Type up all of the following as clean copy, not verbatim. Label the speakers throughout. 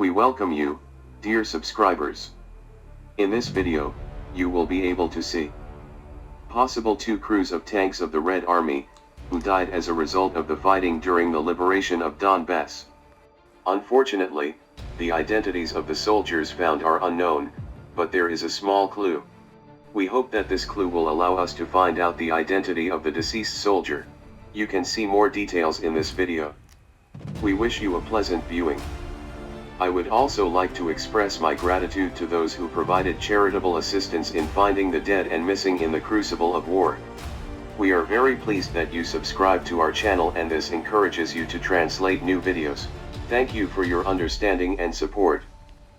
Speaker 1: We welcome you, dear subscribers. In this video, you will be able to see possible 2 crews of tanks of the Red Army, who died as a result of the fighting during the liberation of Donbass. Unfortunately, the identities of the soldiers found are unknown, but there is a small clue. We hope that this clue will allow us to find out the identity of the deceased soldier. You can see more details in this video. We wish you a pleasant viewing. I would also like to express my gratitude to those who provided charitable assistance in finding the dead and missing in the crucible of war. We are very pleased that you subscribe to our channel, and this encourages you to translate new videos. Thank you for your understanding and support.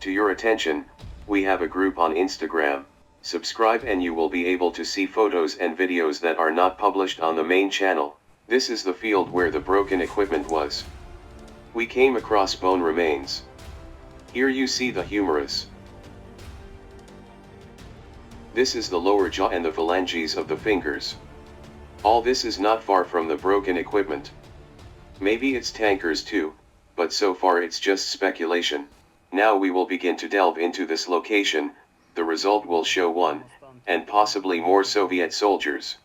Speaker 1: To your attention, we have a group on Instagram. Subscribe and you will be able to see photos and videos that are not published on the main channel. This is the field where the broken equipment was. We came across bone remains. Here you see the humerus. This is the lower jaw and the phalanges of the fingers. All this is not far from the broken equipment. Maybe it's tankers too, but so far it's just speculation. Now we will begin to delve into this location. The result will show 1, and possibly more Soviet soldiers.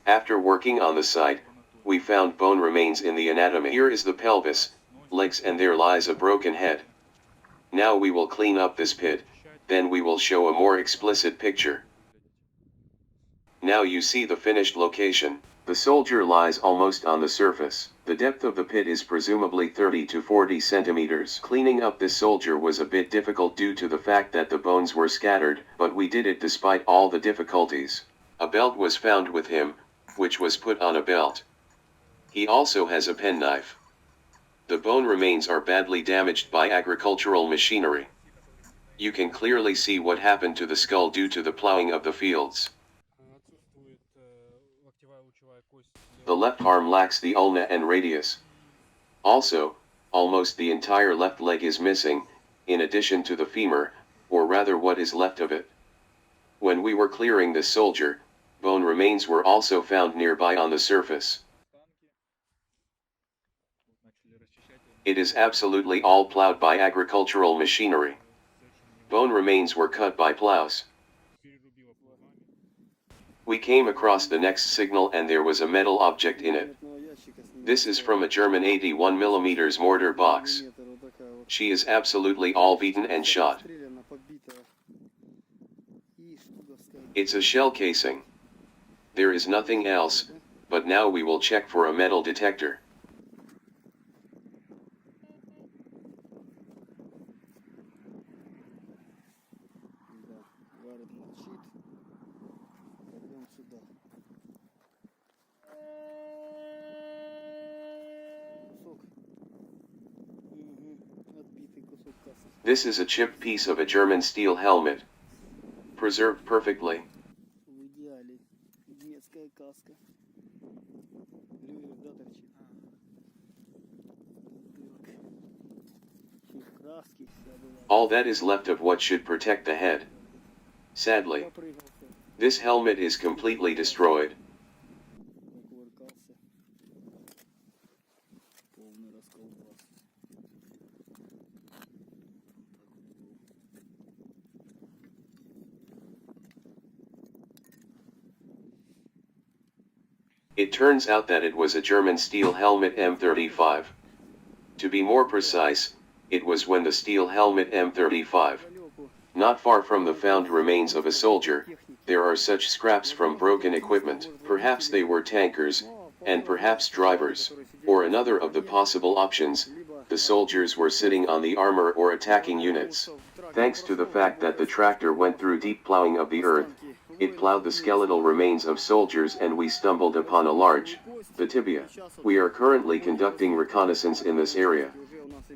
Speaker 1: After working on the site, we found bone remains in the anatomy. Here is the pelvis, legs, and there lies a broken head. Now we will clean up this pit, then we will show a more explicit picture. Now you see the finished location. The soldier lies almost on the surface. The depth of the pit is presumably 30 to 40 centimeters. Cleaning up this soldier was a bit difficult due to the fact that the bones were scattered, but we did it despite all the difficulties. A belt was found with him, which was put on a belt. He also has a penknife. The bone remains are badly damaged by agricultural machinery. You can clearly see what happened to the skull due to the plowing of the fields. The left arm lacks the ulna and radius. Also, almost the entire left leg is missing, in addition to the femur, or rather what is left of it. When we were clearing this soldier, bone remains were also found nearby on the surface. It is absolutely all plowed by agricultural machinery. Bone remains were cut by plows. We came across the next signal and there was a metal object in it. This is from a German 81mm mortar box. She is absolutely all beaten and shot. It's a shell casing. There is nothing else, but now we will check for a metal detector. This is a chipped piece of a German steel helmet. Preserved perfectly. All that is left of what should protect the head. Sadly, this helmet is completely destroyed. It turns out that it was a German steel helmet M35. To be more precise, it was when the steel helmet M35. Not far from the found remains of a soldier, there are such scraps from broken equipment. Perhaps they were tankers, and perhaps drivers, or another of the possible options, the soldiers were sitting on the armor or attacking units. Thanks to the fact that the tractor went through deep plowing of the earth, it plowed the skeletal remains of soldiers and we stumbled upon a large, the tibia. We are currently conducting reconnaissance in this area.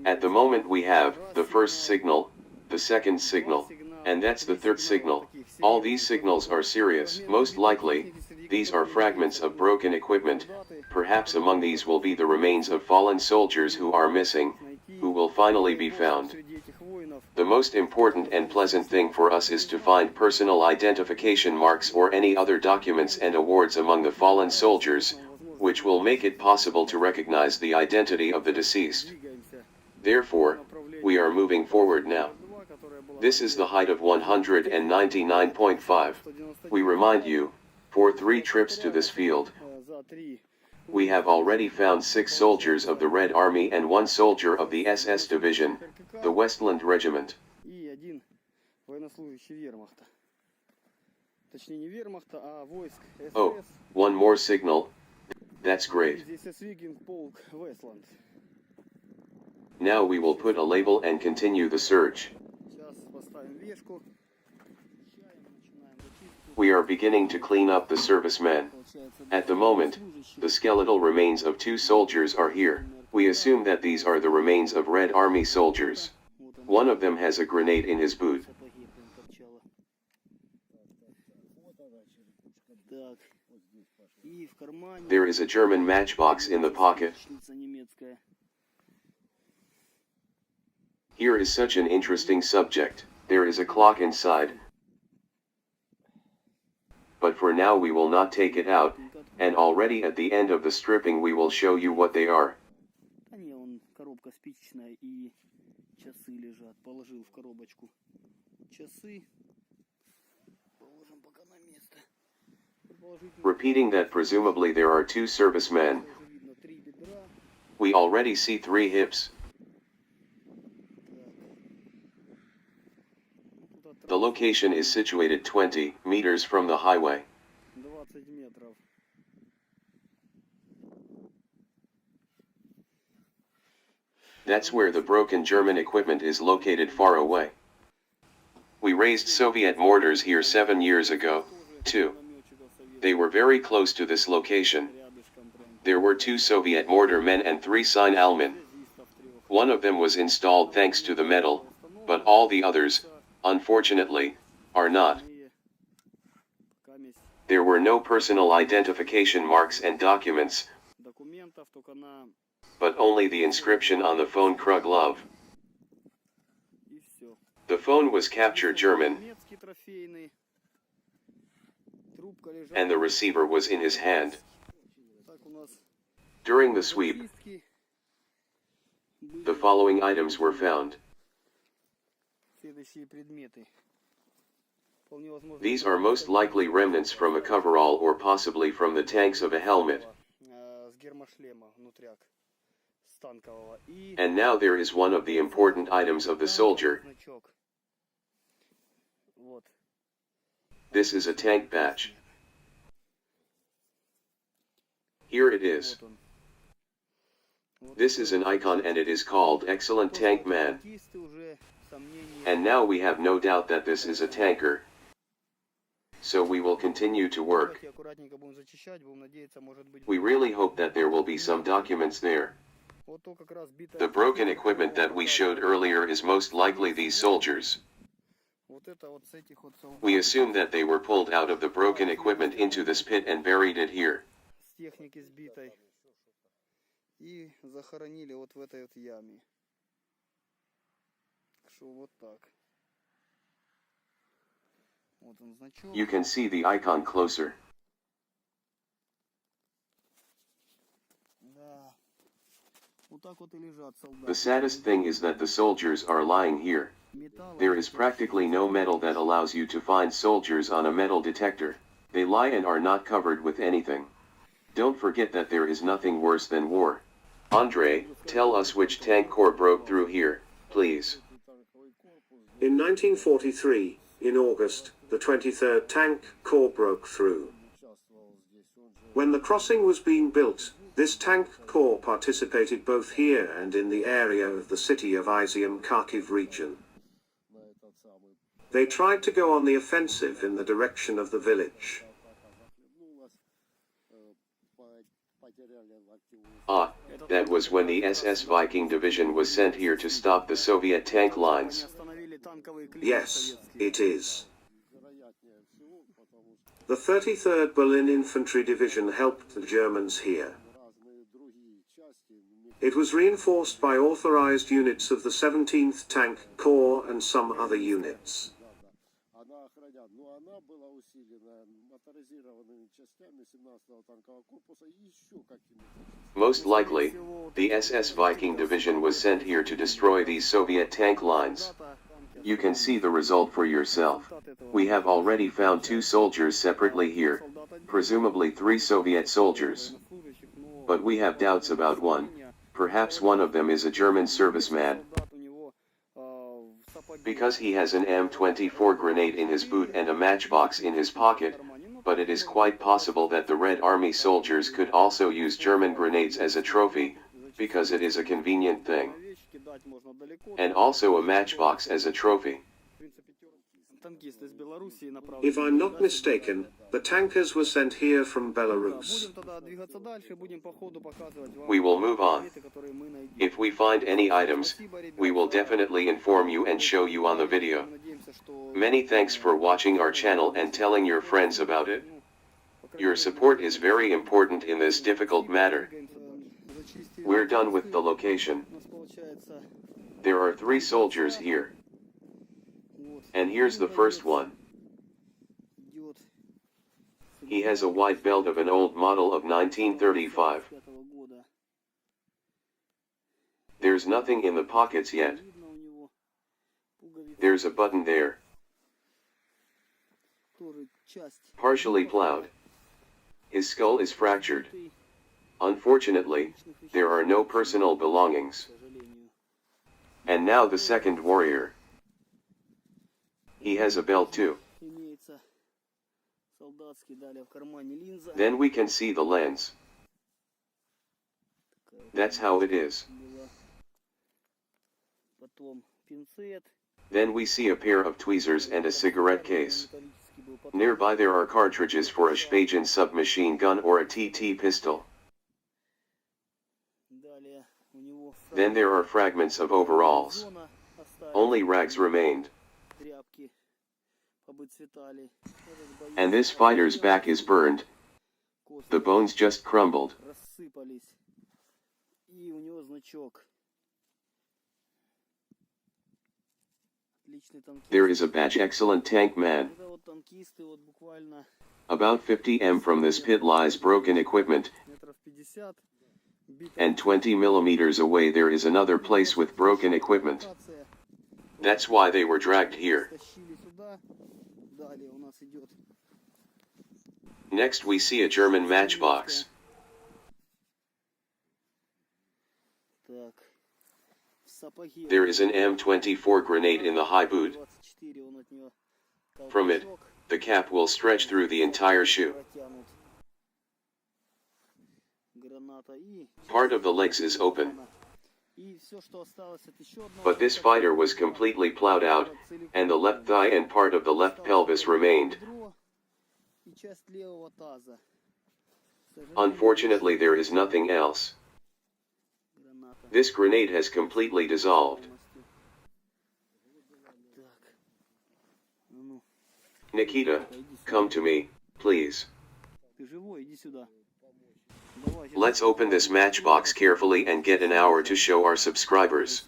Speaker 1: At the moment we have the first signal, the second signal, and that's the third signal. All these signals are serious. Most likely, these are fragments of broken equipment. Perhaps among these will be the remains of fallen soldiers who are missing, who will finally be found. The most important and pleasant thing for us is to find personal identification marks or any other documents and awards among the fallen soldiers, which will make it possible to recognize the identity of the deceased. Therefore, we are moving forward now. This is the height of 199.5. We remind you, for 3 trips to this field, we have already found 6 soldiers of the Red Army and 1 soldier of the SS Division, the Westland Regiment. Oh, one more signal. That's great. Now we will put a label and continue the search. We are beginning to clean up the servicemen. At the moment, the skeletal remains of 2 soldiers are here. We assume that these are the remains of Red Army soldiers. One of them has a grenade in his boot. There is a German matchbox in the pocket. Here is such an interesting subject. There is a clock inside. But for now we will not take it out, and already at the end of the stripping we will show you what they are. Repeating that presumably there are 2 servicemen. We already see 3 hips. The location is situated 20 meters from the highway. That's where the broken German equipment is located far away. We raised Soviet mortars here 7 years ago, too. They were very close to this location. There were 2 Soviet mortar men and 3 Sinalmen. One of them was installed thanks to the medal, but all the others, unfortunately, are not. There were no personal identification marks and documents, but only the inscription on the phone Krug Love. The phone was captured German, and the receiver was in his hand. During the sweep, the following items were found. These are most likely remnants from a coverall or possibly from the tanks of a helmet. And now there is one of the important items of the soldier. This is a tank badge. Here it is. This is an icon and it is called Excellent Tank Man. And now we have no doubt that this is a tanker. So we will continue to work. We really hope that there will be some documents there. The broken equipment that we showed earlier is most likely these soldiers. We assume that they were pulled out of the broken equipment into this pit and buried it here. You can see the icon closer. The saddest thing is that the soldiers are lying here. There is practically no metal that allows you to find soldiers on a metal detector. They lie and are not covered with anything. Don't forget that there is nothing worse than war. Andre, tell us which tank corps broke through here, please.
Speaker 2: In 1943, in August, the 23rd Tank Corps broke through. When the crossing was being built, this tank corps participated both here and in the area of the city of Izium Kharkiv region. They tried to go on the offensive in the direction of the village.
Speaker 1: Ah, that was when the SS Viking division was sent here to stop the Soviet tank lines.
Speaker 2: Yes, it is. The 33rd Berlin Infantry Division helped the Germans here. It was reinforced by authorized units of the 17th Tank Corps and some other units.
Speaker 3: понятно. Но она была усилена моторизированными частями 17-го танкового корпуса и еще какими-то.
Speaker 1: Most likely, the SS Viking division was sent here to destroy these Soviet tank lines. You can see the result for yourself. We have already found 2 soldiers separately here, presumably 3 Soviet soldiers. But we have doubts about one. Perhaps one of them is a German serviceman. Because he has an M24 grenade in his boot and a matchbox in his pocket, but it is quite possible that the Red Army soldiers could also use German grenades as a trophy, because it is a convenient thing. And also a matchbox as a trophy.
Speaker 2: If I'm not mistaken, the tankers were sent here from Belarus.
Speaker 1: We will move on. If we find any items, we will definitely inform you and show you on the video. Many thanks for watching our channel and telling your friends about it. Your support is very important in this difficult matter. We're done with the location. There are 3 soldiers here. And here's the first one. He has a white belt of an old model of 1935. There's nothing in the pockets yet. There's a button there. Partially plowed. His skull is fractured. Unfortunately, there are no personal belongings. And now the second warrior. He has a belt too. Then we can see the lens. That's how it is. Then we see a pair of tweezers and a cigarette case. Nearby there are cartridges for a Excavating submachine gun or a TT pistol. Then there are fragments of overalls. Only rags remained. And this fighter's back is burned. The bones just crumbled. There is a badge, excellent tank man. About 50 m from this pit lies broken equipment. And 20 millimeters away there is another place with broken equipment. That's why they were dragged here. Next we see a German matchbox. There is an M24 grenade in the high boot. From it, the cap will stretch through the entire shoe. Part of the legs is open. But this fighter was completely plowed out, and the left thigh and part of the left pelvis remained. Unfortunately, there is nothing else. This grenade has completely dissolved. Nikita, come to me, please. Let's open this matchbox carefully and get an hour to show our subscribers.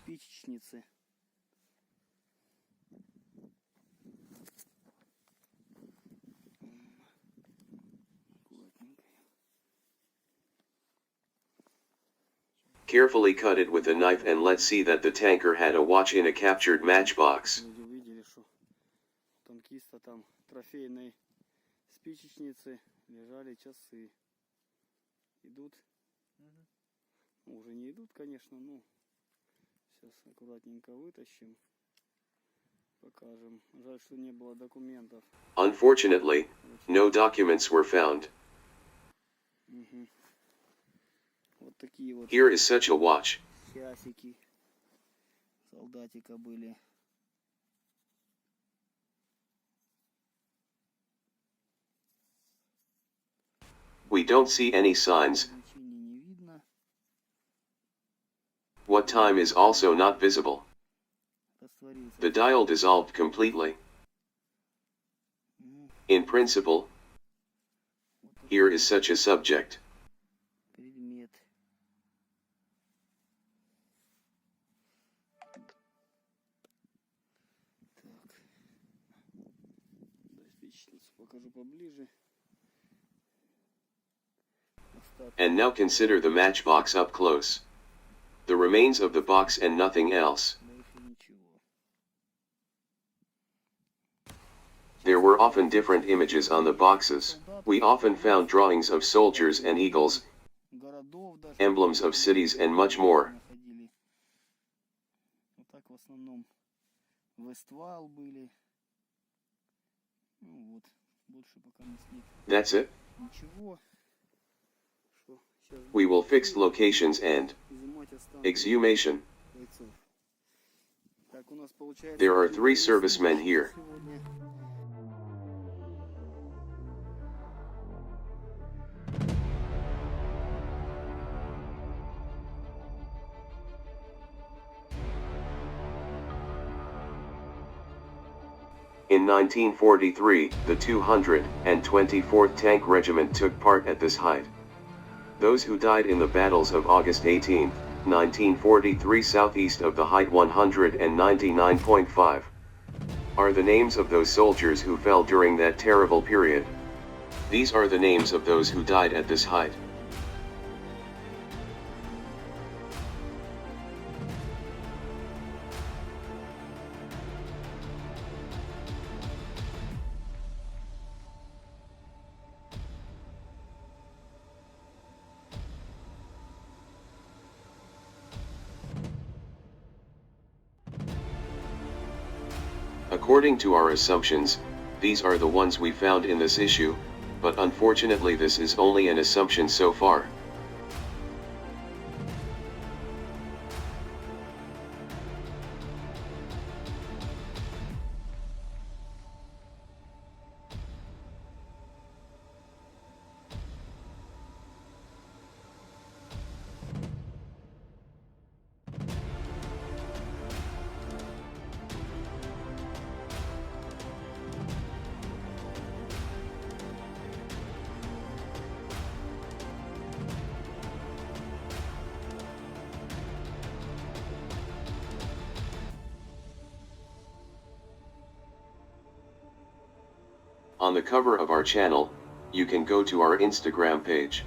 Speaker 1: Carefully cut it with a knife and let's see that the tanker had a watch in a captured matchbox.
Speaker 4: Идут? Ну, уже не идут, конечно, но сейчас аккуратненько вытащим, покажем. Жаль, что не было документов.
Speaker 1: Unfortunately, no documents were found.
Speaker 4: Вот такие вот.
Speaker 1: Here is such a watch.
Speaker 4: Часики солдатика были.
Speaker 1: We don't see any signs. What time is also not visible. The dial dissolved completely. In principle, here is such a subject.
Speaker 4: песочницу покажу поближе.
Speaker 1: And now consider the matchbox up close. The remains of the box and nothing else.
Speaker 4: Больше ничего.
Speaker 1: There were often different images on the boxes. We often found drawings of soldiers and eagles,
Speaker 4: Городов даже.
Speaker 1: emblems of cities and much more.
Speaker 4: Находили. Вот так в основном Вествал были. Ну вот, больше пока нас нет.
Speaker 1: That's it?
Speaker 4: Ничего. Что, сейчас
Speaker 1: We will fix locations and
Speaker 4: изымать останки
Speaker 1: exhumation.
Speaker 4: бойцов. Так, у нас получается...
Speaker 1: There are 3 servicemen here.
Speaker 4: Сегодня.
Speaker 1: In 1943, the 224th Tank Regiment took part at this height. Those who died in the battles of August 18, 1943 southeast of the height 199.5 are the names of those soldiers who fell during that terrible period. These are the names of those who died at this height. According to our assumptions, these are the ones we found in this issue, but unfortunately this is only an assumption so far. On the cover of our channel, you can go to our Instagram page.